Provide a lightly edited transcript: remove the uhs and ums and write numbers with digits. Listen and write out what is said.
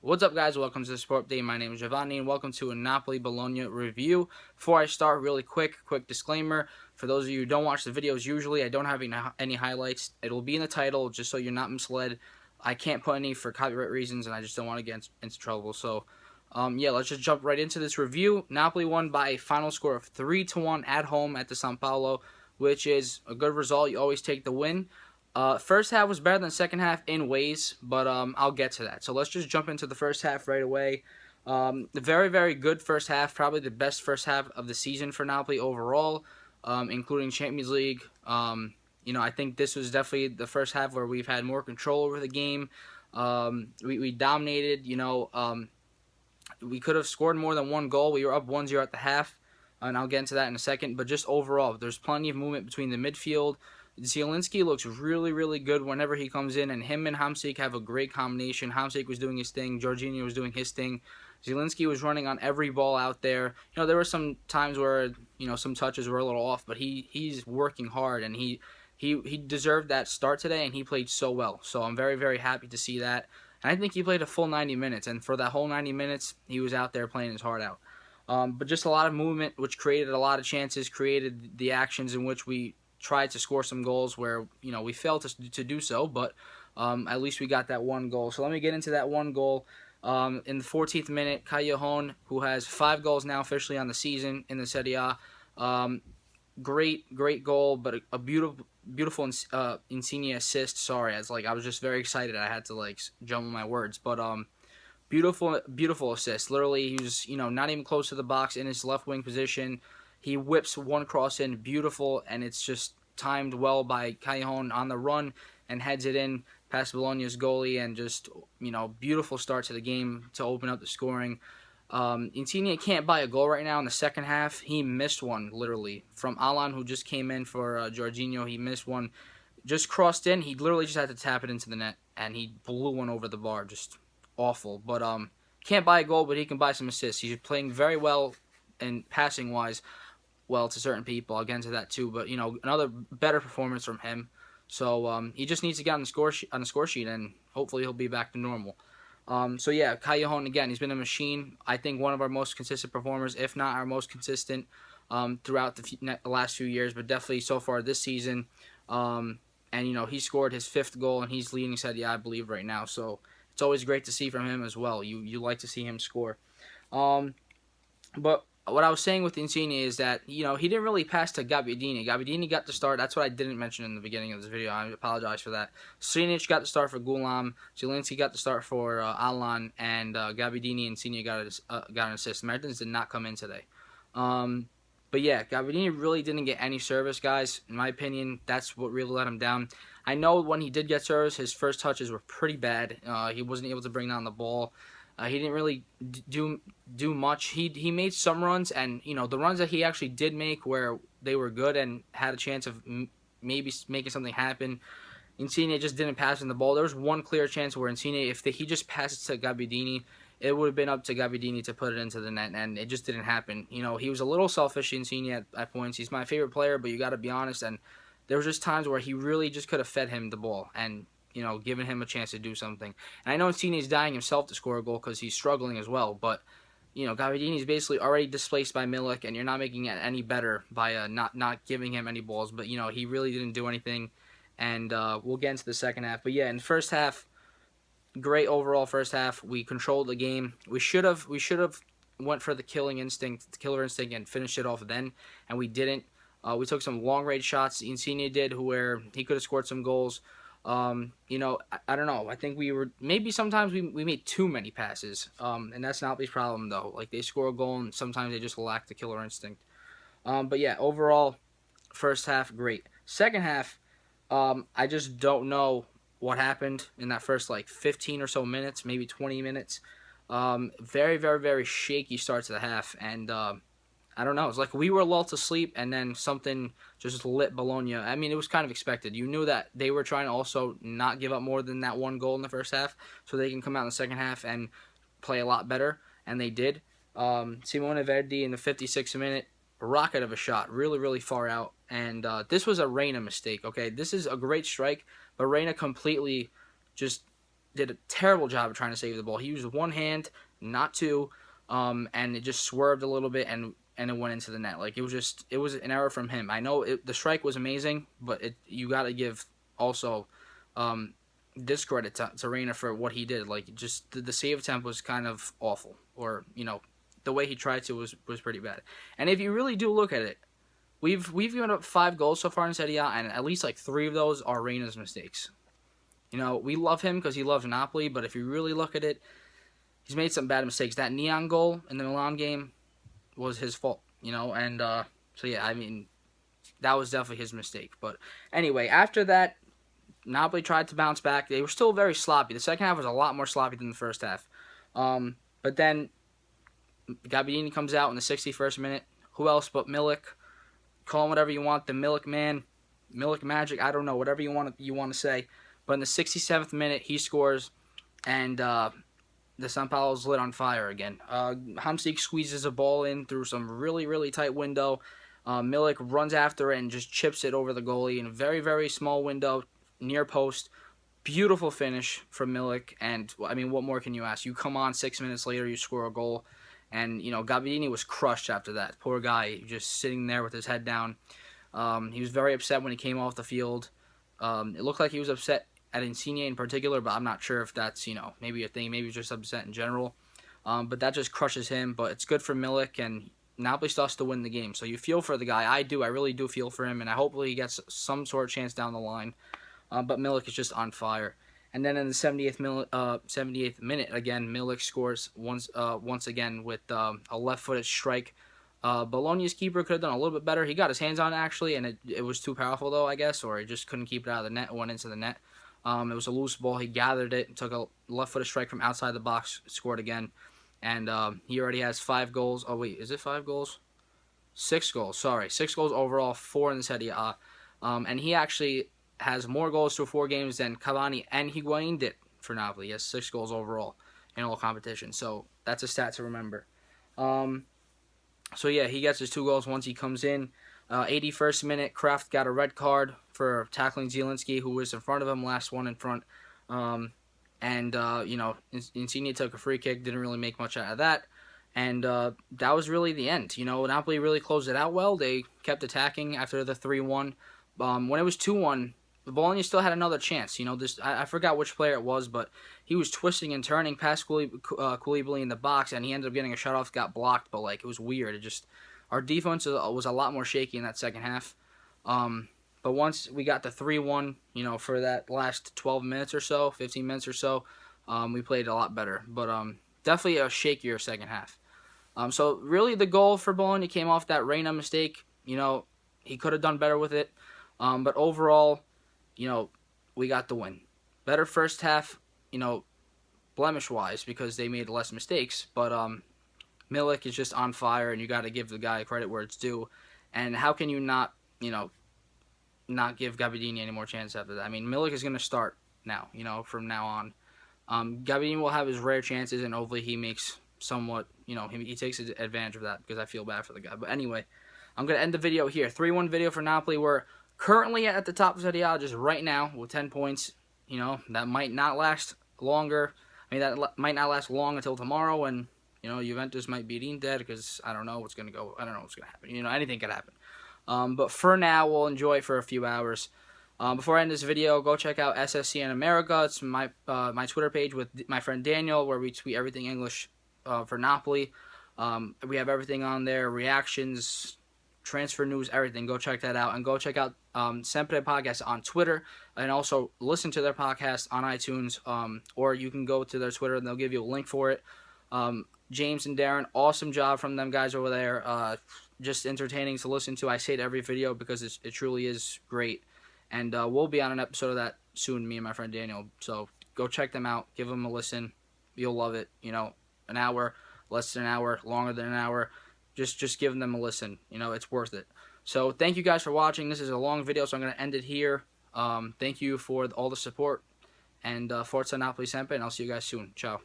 What's up, guys? Welcome to the Sport Update. My name is Giovanni, and welcome to a Napoli Bologna review. Before I start, really quick disclaimer. For those of you who don't watch the videos, usually I don't have any highlights. It'll be in the title, just so you're not misled. I can't put any for copyright reasons, and I just don't want to get into trouble. So, yeah, let's just jump right into this review. Napoli won by a final score of 3-1 at home at the San Paolo, which is a good result. You always take the win. First half was better than second half in ways, but I'll get to that. So let's just jump into the first half right away. Very, very good first half. Probably the best first half of the season for Napoli overall, including Champions League. I think this was definitely the first half where we've had more control over the game. We dominated. We could have scored more than one goal. We were up 1-0 at the half, and I'll get into that in a second. But just overall, there's plenty of movement between the midfield. Zielinski looks really, really good whenever he comes in, and him and Hamsik have a great combination. Hamsik was doing his thing. Jorginho was doing his thing. Zielinski was running on every ball out there. There were some times where, some touches were a little off, but he's working hard, and he deserved that start today, and he played so well. So I'm very, very happy to see that. And I think he played a full 90 minutes, and for that whole 90 minutes, he was out there playing his heart out. But just a lot of movement, which created a lot of chances, created the actions in which we tried to score some goals where, we failed to do so, but at least we got that one goal. So let me get into that one goal. In the 14th minute, Callejon, who has 5 goals now officially on the season in the Serie A, great goal, but a beautiful Insigne assist. Sorry, I was just very excited. I had to jumble my words, but beautiful assist. Literally, he was not even close to the box in his left wing position. He whips one cross in, beautiful, and it's just timed well by Callejon on the run and heads it in past Bologna's goalie, and just, beautiful start to the game to open up the scoring. Insigne can't buy a goal right now in the second half. He missed one, literally, from Alan, who just came in for Jorginho. He missed one, just crossed in. He literally just had to tap it into the net, and he blew one over the bar. Just awful. But can't buy a goal, but he can buy some assists. He's playing very well and passing-wise. Well, to certain people, I'll get into that too. But another better performance from him. So he just needs to get on the score sheet, and hopefully he'll be back to normal. So yeah, Callejon again. He's been a machine. I think one of our most consistent performers, if not our most consistent, throughout the last few years, but definitely so far this season. And he scored his 5th goal, and he's leading Serie A, I believe, right now. So it's always great to see from him as well. You like to see him score. But what I was saying with Insigne is that, he didn't really pass to Gabbiadini. Gabbiadini got the start. That's what I didn't mention in the beginning of this video. I apologize for that. Srinic got the start for Gulam. Zielinski got the start for Alan. And Gabbiadini and Insigne got an assist. Mertens did not come in today. But yeah, Gabbiadini really didn't get any service, guys. In my opinion, that's what really let him down. I know when he did get service, his first touches were pretty bad. He wasn't able to bring down the ball. He didn't really do much. He made some runs, and the runs that he actually did make, where they were good and had a chance of maybe making something happen, Insigne just didn't pass in the ball. There was one clear chance where Insigne, if he just passed it to Gabbiadini, it would have been up to Gabbiadini to put it into the net, and it just didn't happen. He was a little selfish, Insigne, at points. He's my favorite player, but you got to be honest, and there was just times where he really just could have fed him the ball, and giving him a chance to do something. And I know Insigne's dying himself to score a goal because he's struggling as well, but, Gabbiadini's basically already displaced by Milik, and you're not making it any better by not giving him any balls. But, he really didn't do anything, and we'll get into the second half. But, yeah, in the first half, great overall first half. We controlled the game. We should have went for the killer instinct, and finished it off then, and we didn't. We took some long-range shots. Insigne did, where he could have scored some goals. I don't know. I think maybe sometimes we made too many passes, and that's Napoli's problem, though. They score a goal, and sometimes they just lack the killer instinct. But yeah, overall, first half, great. Second half, I just don't know what happened in that first 15 or so minutes, maybe 20 minutes. Very, very, very shaky start to the half, and I don't know. It's like we were lulled to sleep, and then something just lit Bologna. I mean, it was kind of expected. You knew that they were trying to also not give up more than that one goal in the first half, so they can come out in the second half and play a lot better, and they did. Simone Verdi in the 56th minute, rocket of a shot, really, really far out, and this was a Reina mistake, okay? This is a great strike, but Reina completely just did a terrible job of trying to save the ball. He used one hand, not two, and it just swerved a little bit and it went into the net. Like, it was an error from him. I know the strike was amazing, but you got to give also discredit to Reina for what he did. Like, just the save attempt was kind of awful, or the way he tried to was pretty bad. And if you really do look at it, we've given up 5 goals so far in Serie A, and at least like 3 of those are Reina's mistakes. We love him because he loves Napoli, but if you really look at it, he's made some bad mistakes. That Neon goal in the Milan game was his fault, and so yeah, I mean, that was definitely his mistake. But anyway, after that, Napoli tried to bounce back. They were still very sloppy. The second half was a lot more sloppy than the first half. But then Gabbiadini comes out in the 61st minute. Who else but Milik? Call him whatever you want. The Milik man, Milik magic. I don't know, whatever you want to say. But in the 67th minute, he scores, and the San Paolo's lit on fire again. Hamsik squeezes a ball in through some really, really tight window. Milik runs after it and just chips it over the goalie in a very, very small window, near post. Beautiful finish from Milik, and I mean, what more can you ask? You come on 6 minutes later, you score a goal, and Gabbiadini was crushed after that. Poor guy, just sitting there with his head down. He was very upset when he came off the field. It looked like he was upset at Insigne in particular, but I'm not sure if that's maybe a thing. Maybe he's just upset in general. But that just crushes him. But it's good for Milik, and Napoli still has to win the game. So you feel for the guy. I do. I really do feel for him, and I hopefully he gets some sort of chance down the line. But Milik is just on fire. And then in the 78th minute, again, Milik scores once again with a left-footed strike. Bologna's keeper could have done a little bit better. He got his hands on it, actually, and it was too powerful, though, I guess, or he just couldn't keep it out of the net. It went into the net. It was a loose ball. He gathered it, took a left-footed strike from outside the box, scored again. And he already has 5 goals. Oh, wait, is it 5 goals? 6 goals, sorry. 6 goals overall, 4 in the Serie A. And he actually has more goals through 4 games than Cavani and Higuain did for Napoli. He has 6 goals overall in all competitions. So that's a stat to remember. So yeah, he gets his 2 goals once he comes in. 81st minute, Kraft got a red card for tackling Zielinski, who was in front of him, last one in front. Insigne took a free kick, didn't really make much out of that. And that was really the end. Napoli really closed it out well. They kept attacking after the 3-1. When it was 2-1, Bologna still had another chance. I forgot which player it was, but he was twisting and turning past Koulibaly in the box, and he ended up getting a shot off, got blocked, but it was weird. Our defense was a lot more shaky in that second half. But once we got the 3-1, for that last 12 minutes or so, 15 minutes or so, we played a lot better. But definitely a shakier second half. So really the goal for Bologna came off that Reina mistake. He could have done better with it. But overall, we got the win. Better first half, blemish-wise, because they made less mistakes. But Milik is just on fire, and you got to give the guy credit where it's due. And how can you not give Gabbiadini any more chance after that? I mean, Milik is going to start now, from now on. Gabbiadini will have his rare chances, and hopefully he makes somewhat, he takes advantage of that, because I feel bad for the guy. But anyway, I'm going to end the video here. 3-1 video for Napoli. We're currently at the top of Serie A just right now with 10 points. That might not last longer. That might not last long until tomorrow, and Juventus might beat Inter, because I don't know what's going to happen. Anything could happen. But for now, we'll enjoy it for a few hours. Before I end this video, go check out SSC in America. It's my Twitter page with my friend Daniel, where we tweet everything English for Napoli. We have everything on there, reactions, transfer news, everything. Go check that out. And go check out Sempre Podcast on Twitter, and also listen to their podcast on iTunes, or you can go to their Twitter and they'll give you a link for it. James and Darren, awesome job from them guys over there. Just entertaining to listen to. I say it every video because it truly is great. And we'll be on an episode of that soon, me and my friend Daniel. So go check them out. Give them a listen. You'll love it. An hour, less than an hour, longer than an hour. Just give them a listen. It's worth it. So thank you guys for watching. This is a long video, so I'm going to end it here. Thank you for all the support. And Forza Napoli Sempre, and I'll see you guys soon. Ciao.